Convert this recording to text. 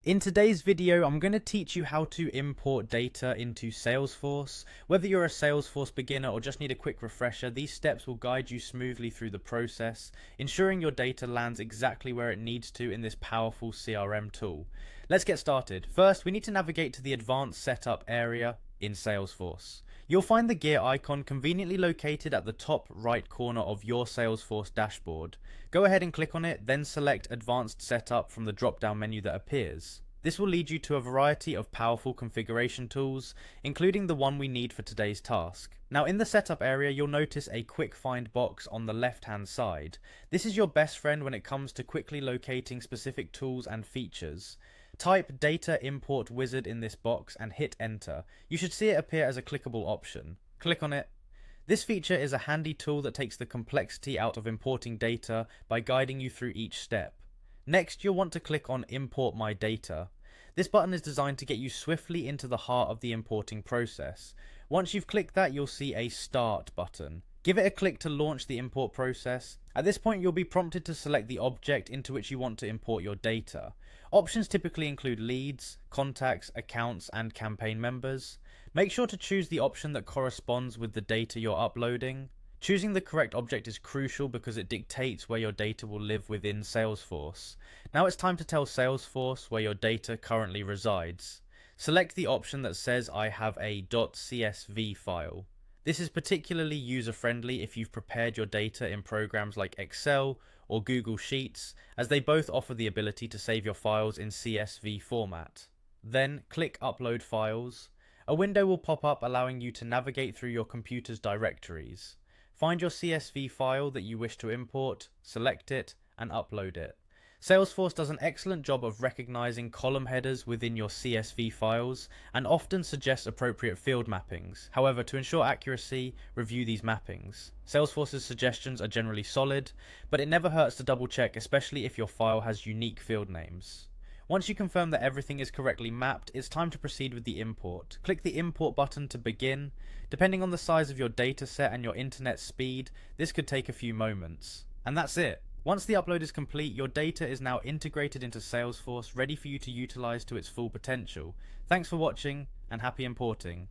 In today's video, I'm going to teach you how to import data into Salesforce. Whether you're a Salesforce beginner or just need a quick refresher, these steps will guide you smoothly through the process, ensuring your data lands exactly where it needs to in this powerful CRM tool. Let's get started. First, we need to navigate to the Advanced Setup area in Salesforce. You'll find the gear icon conveniently located at the top right corner of your Salesforce dashboard. Go ahead and click on it, then select Advanced Setup from the drop-down menu that appears. This will lead you to a variety of powerful configuration tools, including the one we need for today's task. Now in the setup area, you'll notice a quick find box on the left-hand side. This is your best friend when it comes to quickly locating specific tools and features. Type Data Import Wizard in this box and hit enter. You should see it appear as a clickable option. Click on it. This feature is a handy tool that takes the complexity out of importing data by guiding you through each step. Next, you'll want to click on Import My Data. This button is designed to get you swiftly into the heart of the importing process. Once you've clicked that, you'll see a Start button. Give it a click to launch the import process. At this point, you'll be prompted to select the object into which you want to import your data. Options typically include leads, contacts, accounts, and campaign members. Make sure to choose the option that corresponds with the data you're uploading. Choosing the correct object is crucial because it dictates where your data will live within Salesforce. Now it's time to tell Salesforce where your data currently resides. Select the option that says I have a .csv file. This is particularly user-friendly if you've prepared your data in programs like Excel or Google Sheets, as they both offer the ability to save your files in CSV format. Then click Upload Files. A window will pop up allowing you to navigate through your computer's directories. Find your CSV file that you wish to import, select it, and upload it. Salesforce does an excellent job of recognizing column headers within your CSV files and often suggests appropriate field mappings. However, to ensure accuracy, review these mappings. Salesforce's suggestions are generally solid, but it never hurts to double check, especially if your file has unique field names. Once you confirm that everything is correctly mapped, it's time to proceed with the import. Click the import button to begin. Depending on the size of your dataset and your internet speed, this could take a few moments. And that's it. Once the upload is complete, your data is now integrated into Salesforce, ready for you to utilize to its full potential. Thanks for watching, and happy importing.